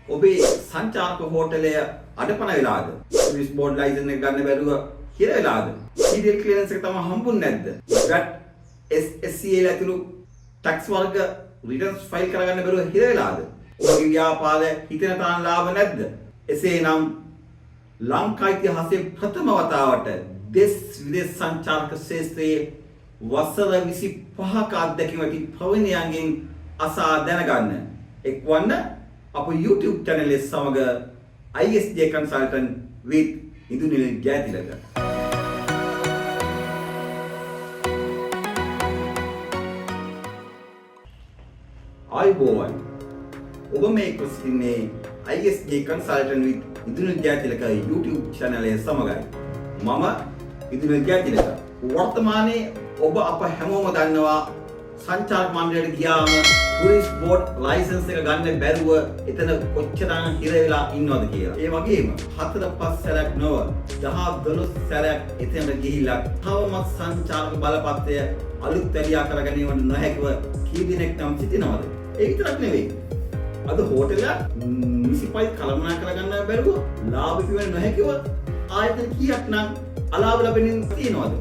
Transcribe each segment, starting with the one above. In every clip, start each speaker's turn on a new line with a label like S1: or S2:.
S1: ඔබේ සංචාරක හෝටලය අඩපණ වෙලාද? ටුරිස්ට් බෝඩ් ලයිසන් එක ගන්න බැරුව හිර වෙලාද? CDL ක්ලියරන්ස් එක තම හම්බුන්නේ නැද්ද? VAT SSCL ඇතුළු ටැක්ස් වර්ග රිටර්න්ස් ෆයිල් කරගන්න බැරුව හිර වෙලාද? ඔබගේ ව්‍යාපාරය හිතෙන තරම් ලාභ නැද්ද? එසේනම් ලංකා ඉතිහාසයේ ප්‍රථම වතාවට දෙස් විදේශ සංචාරක ක්ෂේත්‍රයේ වසර 25ක අත්දැකීම් ඇති ප්‍රවීණයන්ගෙන් අසා දැනගන්න එක්වන්න අප YouTube channel එක සමග ISJ consultant with ඉදුනිල් ජයතිලක. ආයුබෝවන්. ඔබ මේ කුස්සින්නේ ISJ consultant with ඉදුනිල් Jayathilaka YouTube channel එක සමගයි. මම ඉදුනිල් ජයතිලක. වර්තමානයේ ඔබ අප හැමෝම දන්නවා සංචාරක මණ්ඩලයට ගියාම ටුරිස්ට් බෝඩ් ලයිසන්ස් එක ගන්න බැරුව එතන කොච්චරනම් හිර වෙලා ඉන්නවද කියලා. ඒ වගේම 4-5 සැරයක් නොව 10-12 සැරයක් එතනට ගිහිල්ලා තවමත් සංචාරක බලපත්‍රය අලුත් වැඩියා කරගැනීමට නොහැකිව කී දිනක් නම් සිටිනවද? ඒ විතරක් නෙවෙයි. අද හෝටලයක් නිසිපයි කළමනා කරගන්න බැරුව ලාභ පිවෙන්න නොහැකිව ආයතන කීයක් නම් අලාභ ලැබෙමින් තියෙනවද?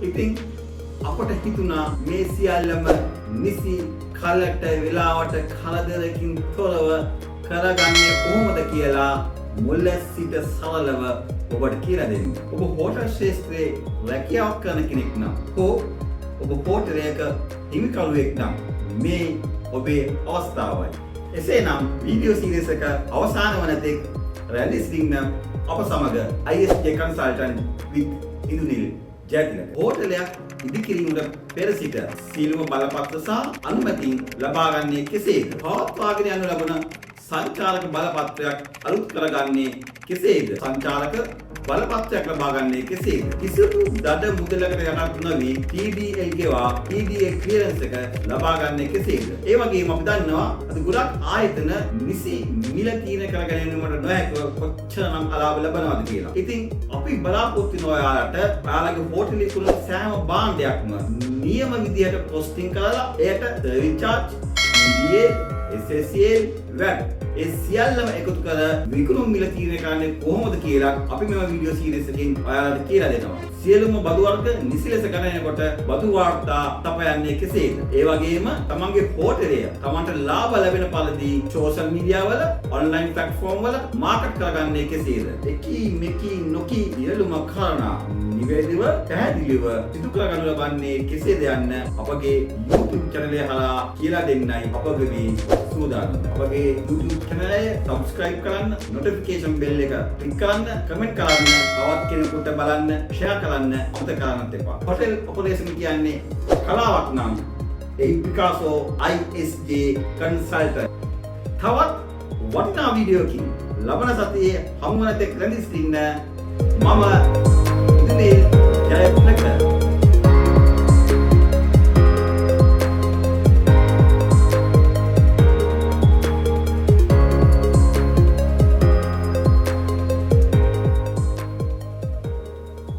S1: ඉතින් අපට හිතුණා මේ සියල්ලම නිසි කලට වෙලාවට කරදරකින් තොරව කරගන්නේ කොහොමද කියලා මුල සිට සරලව ඔබට කියලා දෙන්න. ඔබ හෝටල් ශාස්ත්‍රයේ රැකියාවක් කරන කෙනෙක් නම් හෝ ඔබ හෝටලයක හිමිකරුවෙක් නම් මේ ඔබේ අවස්ථාවයි. එසේනම් වීඩියෝ සීරීස් එක අවසාන වන තෙක් රැඳී සිටින්න අප සමග ISJ consultant with ඉදුනිල් ජයතිලක. හෝටලයක් ඉදිකිරීමට පෙර සිට සීලම බලපත්‍ර සහ අනුමැතින් ලබාගන්නේ කෙසේද? පවත්වාගෙන යනු ලබන සංචාරක බලපත්‍රයක් අලුත් කරගන්නේ කෙසේද? සංචාරක බලපත්‍රයක් ලබාගන්නේ කෙසේද? කිසිදු දඩ මුදලකට යටත් නොවි TDL ගෙවා TDL ක්ලියරන්ස් එක ලබාගන්නේ කෙසේද? ඒ වගේම අපි දන්නවා අද ගොඩක් ආයතන නිසි මිල තීරණය කර ගැනීමට නොහැකිව කොච්චරනම් අලාභ ලබනවද කියලා. ඉතින් අපි බලාපොරොත්තු වෙන ඔයාලට ඔයාලගේ හෝටලෙ තුල සෑම භාණ්ඩයක්ම නියම විදිහට පොස්ටිං කරලා එයට service charge, DA, SSCL, VAT ඒ සියල්ලම එකතු කර විකුණුම් මිල තීරණය කරන්නේ කොහොමද කියලා අපි මේ වීඩියෝ සීරීස් එකෙන් ඔයාලට කියලා දෙනවා. සියලුම බදු වර්ග නිසි ලෙස ගණනකොට බදු වාර්තා තපයන්නේ කෙසේද? ඒ වගේම තමන්ගේ හෝටලය තමන්ට ලාභ ලැබෙන පරිදි සෝෂල් මීඩියා වල, ඔන්ලයින් ප්ලැට්ෆෝම් වල මාකට් කරගන්නේ කෙසේද? එකී මෙකී නොකී සියලුම කාරණා නිවැරදිව පැහැදිලිව සිදු කරගනු ලබන්නේ කෙසේද යන්න අපගේ YouTube channel එක හරහා කියලා දෙන්නයි අපගේ මේ සූදානම. අපගේ YouTube channel එක subscribe කරන්න, notification bell එක click කරන්න, comment කරන්න, තවත් කෙනෙකුට බලන්න, share කරන්න අමතක කරන්නත් එපා. hotel operation කියන්නේ කලාවක් නම් ඒ පිකාසෝ ISJ consultant. තවත් වටිනා වීඩියෝකින් ලබන සතියේ හමු වන තෙක් රැඳී සිටින්න. මම ඉදුනිල් ජයතිලක.